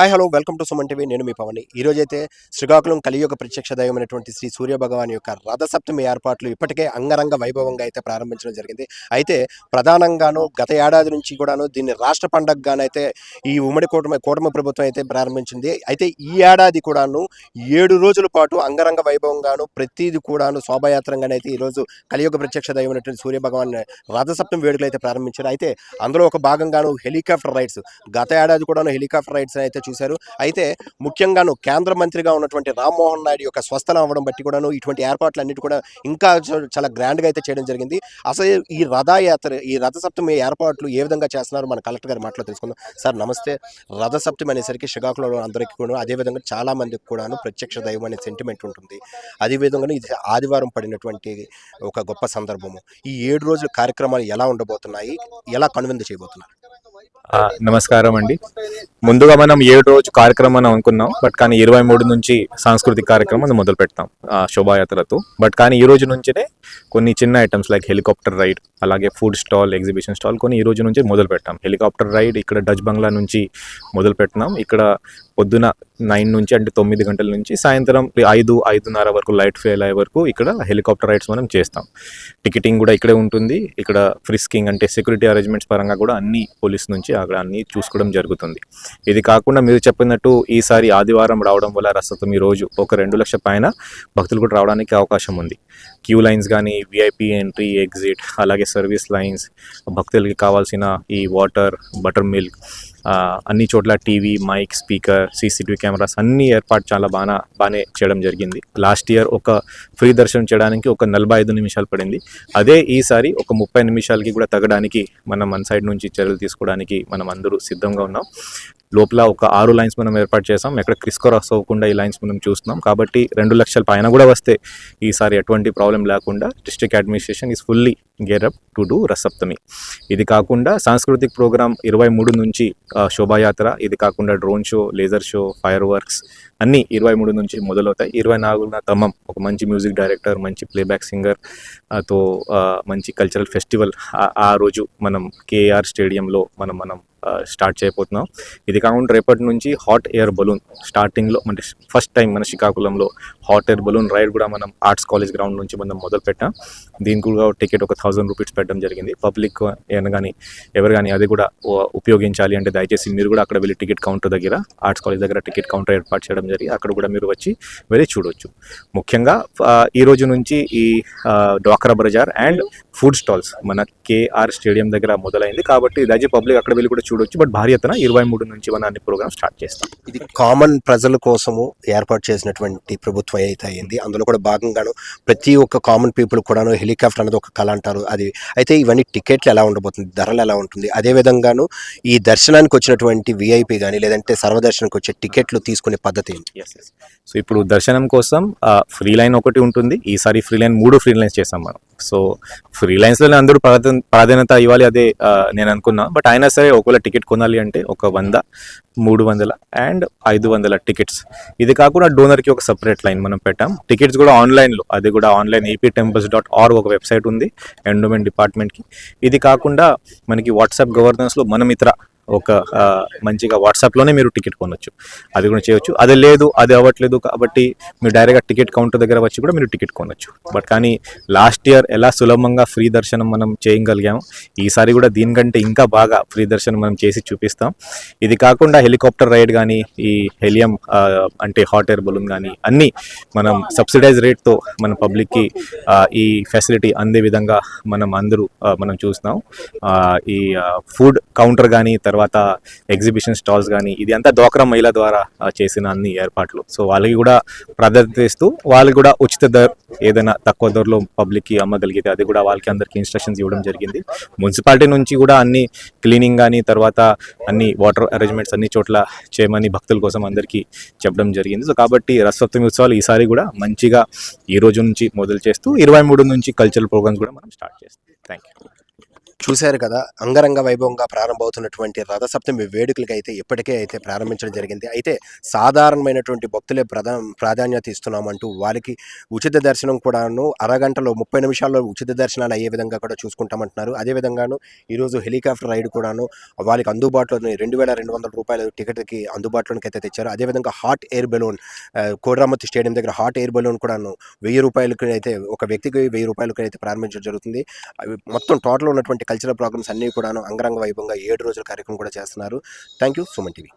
Hi hello welcome to Suman TV. నేను మీ పవని. ఈరోజైతే శ్రీకాకుళం కలియుగ ప్రత్యక్ష దైవమైనటువంటి శ్రీ సూర్య భగవాన్ యొక్క రథసప్తమి ఏర్పాట్లు ఇప్పటికే అంగరంగ వైభవంగా అయితే ప్రారంభించడం జరిగింది. అయితే ప్రధానంగాను గత ఏడాది నుంచి కూడాను దీన్ని రాష్ట్ర పండగగానైతే ఈ ఉమ్మడి కూటమి ప్రభుత్వం అయితే ప్రారంభించింది. అయితే ఈ ఏడాది కూడాను 7 రోజుల పాటు అంగరంగ వైభవంగాను ప్రతిదీ కూడాను శోభాయాత్రంగానైతే ఈరోజు కలియుగ ప్రత్యక్ష దైవమైనటువంటి సూర్య భగవాన్ రథసప్తమి వేడుకలు అయితే ప్రారంభించారు. అయితే అందులో ఒక భాగంగాను హెలికాప్టర్ రైడ్స్, గత ఏడాది కూడాను హెలికాప్టర్ రైడ్స్ అయితే చూశారు. అయితే ముఖ్యంగాను కేంద్ర మంత్రిగా ఉన్నటువంటి రామ్మోహన్ నాయుడు యొక్క స్వస్థలం అవ్వడం బట్టి కూడాను ఇటువంటి ఏర్పాట్లు అన్నిటి కూడా ఇంకా చాలా గ్రాండ్గా అయితే చేయడం జరిగింది. అసలు ఈ రథసప్తమి ఏర్పాట్లు ఏ విధంగా చేస్తున్నారు మన కలెక్టర్ గారి మాటలో తెలుసుకుందాం. సార్ నమస్తే. రథసప్తమి అనేసరికి శ్రీకాకుళంలో అందరికీ కూడా, అదేవిధంగా చాలా మందికి కూడాను ప్రత్యక్ష దైవం అనే సెంటిమెంట్ ఉంటుంది. అదేవిధంగా ఇది ఆదివారం పడినటువంటి ఒక గొప్ప సందర్భము. ఈ 7 రోజుల కార్యక్రమాలు ఎలా ఉండబోతున్నాయి, ఎలా కనువిందు చేయబోతున్నారు? నమస్కారం అండి. ముందుగా మనం 7 రోజు కార్యక్రమం అనుకున్నాం, బట్ కానీ 23 నుంచి సాంస్కృతిక కార్యక్రమం మొదలు పెడతాం శోభాయాత్రతో. బట్ కానీ ఈ రోజు నుంచినే కొన్ని చిన్న ఐటమ్స్ లైక్ హెలికాప్టర్ రైడ్, అలాగే ఫుడ్ స్టాల్, ఎగ్జిబిషన్ స్టాల్ కొన్ని ఈ రోజు నుంచి మొదలు పెట్టాం. హెలికాప్టర్ రైడ్ ఇక్కడ డచ్ బంగ్లా నుంచి మొదలు పెట్టినాం. ఇక్కడ పొద్దున 9 నుంచి అంటే 9 గంటల నుంచి సాయంత్రం 5-5:30 వరకు లైట్ ఫెయిల్ అయ్యే వరకు ఇక్కడ హెలికాప్టర్ రైడ్స్ మనం చేస్తాం. టికెటింగ్ కూడా ఇక్కడే ఉంటుంది. ఇక్కడ ఫ్రిస్కింగ్ అంటే సెక్యూరిటీ అరేంజ్మెంట్స్ పరంగా కూడా అన్ని పోలీస్ నుంచి అక్కడ అన్ని చూసుకోవడం జరుగుతుంది. ఇది కాకుండా మీరు చెప్పినట్టు ఈసారి ఆదివారం రావడం వల్ల రసతం ఈ రోజు ఒక 2 లక్షల పైన భక్తులు కూడా రావడానికి అవకాశం ఉంది. క్యూ లైన్స్ కానీ, విఐపి ఎంట్రీ ఎగ్జిట్, అలాగే సర్వీస్ లైన్స్, భక్తులకి కావాల్సిన ఈ వాటర్, బటర్ మిల్క్, అన్ని చోట్ల TV, mike, speaker, CCTV cameras అన్ని ఏర్పాటు చాలా బాగానే చేయడం జరిగింది. లాస్ట్ ఇయర్ ఒక ఫ్రీ దర్శనం చేయడానికి ఒక 45 నిమిషాలు పడింది. అదే ఈసారి ఒక 30 నిమిషాలకి కూడా తగ్గడానికి మన సైడ్ నుంచి చర్యలు తీసుకోవడానికి మనం అందరూ సిద్ధంగా ఉన్నాం. లోపల ఒక 6 లైన్స్ మనం ఏర్పాటు చేసాం. ఎక్కడ క్రిస్కోరాస్ అవ్వకుండా ఈ లైన్స్ మనం చూస్తున్నాం. కాబట్టి 2 లక్షల పైన కూడా వస్తే ఈసారి ఎటువంటి ప్రాబ్లం లేకుండా district administration is fully gear up to do Rathasaptami. ఇది కాకుండా సాంస్కృతిక ప్రోగ్రామ్ 23 నుంచి శోభాయాత్ర, ఇది కాకుండా drone show, laser show, fire works అన్నీ 23 నుంచి మొదలవుతాయి. 24న తమ్మం ఒక మంచి మ్యూజిక్ డైరెక్టర్, మంచి ప్లేబ్యాక్ సింగర్ తో మంచి కల్చరల్ ఫెస్టివల్ ఆ రోజు మనం కేఆర్ స్టేడియంలో మనం స్టార్ట్ చేయబోతున్నాం. ఇది కాకుండా రేపటి నుంచి హాట్ ఎయిర్ బలూన్ స్టార్టింగ్లో అంటే ఫస్ట్ టైం మన శ్రీకాకుళంలో హాట్ ఎయిర్ బలూన్ రైడ్ కూడా మనం ఆర్ట్స్ కాలేజ్ గ్రౌండ్ నుంచి మనం మొదలు పెట్టాం. దీనికి కూడా టికెట్ ఒక 1000 రూపీస్ పెట్టడం జరిగింది. పబ్లిక్ కానీ ఎవరు కానీ అది కూడా ఉపయోగించాలి అంటే దయచేసి మీరు కూడా అక్కడ వెళ్ళి టికెట్ కౌంటర్ దగ్గర, ఆర్ట్స్ కాలేజ్ దగ్గర టికెట్ కౌంటర్ ఏర్పాటు చేయడం జరిగి అక్కడ కూడా మీరు వచ్చి వెళ్ళి చూడవచ్చు. ముఖ్యంగా ఈ రోజు నుంచి ఈ డ్వాక్రా బజార్ అండ్ ఫుడ్ స్టాల్స్ మన కేఆర్ స్టేడియం దగ్గర మొదలైంది. కాబట్టి దయచేసి పబ్లిక్ అక్కడ వెళ్ళి కూడా చూడవచ్చు. బట్ భారీ ఎత్తున 23 నుంచి మనం అన్ని ప్రోగ్రామ్ స్టార్ట్ చేస్తాం. ఇది కామన్ ప్రజల కోసము ఏర్పాటు చేసినటువంటి ప్రభుత్వం అయితే అయింది. అందులో కూడా భాగంగాను ప్రతి ఒక్క కామన్ పీపుల్ కూడాను హెలికాప్టర్ అనేది ఒక కళ అంటారు. అది అయితే ఇవన్నీ టికెట్లు ఎలా ఉండబోతుంది, ధరలు ఎలా ఉంటుంది, అదేవిధంగాను ఈ దర్శనానికి వచ్చినటువంటి విఐపి కానీ లేదంటే సర్వదర్శనానికి వచ్చే టికెట్లు తీసుకునే పద్ధతి ఏంటి? సో ఇప్పుడు దర్శనం కోసం ఫ్రీ లైన్ ఒకటి ఉంటుంది. ఈసారి ఫ్రీ లైన్ 3 ఫ్రీ లైన్స్ చేస్తాం మనం. సో ఫ్రీ లైన్స్లోనే అందరూ ప్రాధాన్యత ఇవ్వాలి, అదే నేను అనుకున్నా. బట్ అయినా సరే ఒకవేళ టికెట్ కొనాలి అంటే ఒక 100, 300 అండ్ 500 టికెట్స్. ఇది కాకుండా డోనర్కి ఒక సపరేట్ లైన్ మనం పెట్టాం. టికెట్స్ కూడా ఆన్లైన్లో, అది కూడా ఆన్లైన్ aptemples.org ఒక వెబ్సైట్ ఉంది ఎండోమెంట్ డిపార్ట్మెంట్కి. ఇది కాకుండా మనకి వాట్సాప్ గవర్నెన్స్లో మనమిత్ర ఒక మంచిగా వాట్సాప్లోనే మీరు టికెట్ కొనవచ్చు, అది కూడా చేయవచ్చు. అది లేదు, అది అవ్వట్లేదు కాబట్టి మీరు డైరెక్ట్గా టికెట్ కౌంటర్ దగ్గర వచ్చి కూడా మీరు టికెట్ కొనవచ్చు. బట్ కానీ లాస్ట్ ఇయర్ ఎలా సులభంగా ఫ్రీ దర్శనం మనం చేయగలిగాము, ఈసారి కూడా దీనికంటే ఇంకా బాగా ఫ్రీ దర్శనం మనం చేసి చూపిస్తాం. ఇది కాకుండా హెలికాప్టర్ రైడ్ కానీ, ఈ హెలియం అంటే హాట్ ఎయిర్ బలూన్ కానీ అన్నీ మనం సబ్సిడైజ్ రేట్తో మన పబ్లిక్కి ఈ ఫెసిలిటీ అందే విధంగా మనం చూస్తున్నాం. ఈ ఫుడ్ కౌంటర్ కానీ, తర్వాత ఎగ్జిబిషన్ స్టాల్స్ కానీ, ఇది అంతా డ్వాక్రా మహిళ ద్వారా చేసిన అన్ని ఏర్పాట్లు. సో వాళ్ళకి కూడా ప్రాధాన్యత ఇస్తూ వాళ్ళకి కూడా ఉచిత ఏదైనా తక్కువ ధరలో పబ్లిక్కి అమ్మగలిగితే అది కూడా వాళ్ళకి అందరికీ ఇన్స్ట్రక్షన్స్ ఇవ్వడం జరిగింది. మున్సిపాలిటీ నుంచి కూడా అన్ని క్లీనింగ్ కానీ, తర్వాత అన్ని వాటర్ అరేంజ్మెంట్స్ అన్ని చోట్ల చేయమని భక్తుల కోసం అందరికీ చెప్పడం జరిగింది. సో కాబట్టి రథసప్తమి ఉత్సవాలు ఈసారి కూడా మంచిగా ఈ రోజు నుంచి మొదలు చేస్తూ 23 నుంచి కల్చరల్ ప్రోగ్రామ్స్ కూడా మనం స్టార్ట్ చేస్తాం. Thank you. చూశారు కదా, అంగరంగ వైభవంగా ప్రారంభమవుతున్నటువంటి రథసప్తమి వేడుకలకి అయితే ఇప్పటికే అయితే ప్రారంభించడం జరిగింది. అయితే సాధారణమైనటువంటి భక్తులే ప్రాధాన్యత ఇస్తున్నామంటూ వారికి ఉచిత దర్శనం కూడాను అరగంటలో 30 నిమిషాల్లో ఉచిత దర్శనాలు అయ్యే విధంగా కూడా చూసుకుంటామంటున్నారు. అదేవిధంగాను ఈరోజు హెలికాప్టర్ రైడ్ కూడాను వాళ్ళకి అందుబాటులోని రూ. 2200 టికెట్‌కి అందుబాటులోనికి అయితే తెచ్చారు. అదేవిధంగా హాట్ ఎయిర్ బెలూన్ కోడరామతి స్టేడియం దగ్గర హాట్ ఎయిర్ బెలూన్ కూడాను రూ. 1000కి అయితే ఒక వ్యక్తికి రూ. 1000 అయితే ప్రారంభించడం జరుగుతుంది. అవి మొత్తం టోటల్ ఉన్నటువంటి కల్చరల్ ప్రోగ్రామ్స్ అన్నీ కూడాను అంగరంగ వైభవంగా 7 రోజుల కార్యక్రమం కూడా చేస్తున్నారు. Thank you. సుమన్ టీవీ.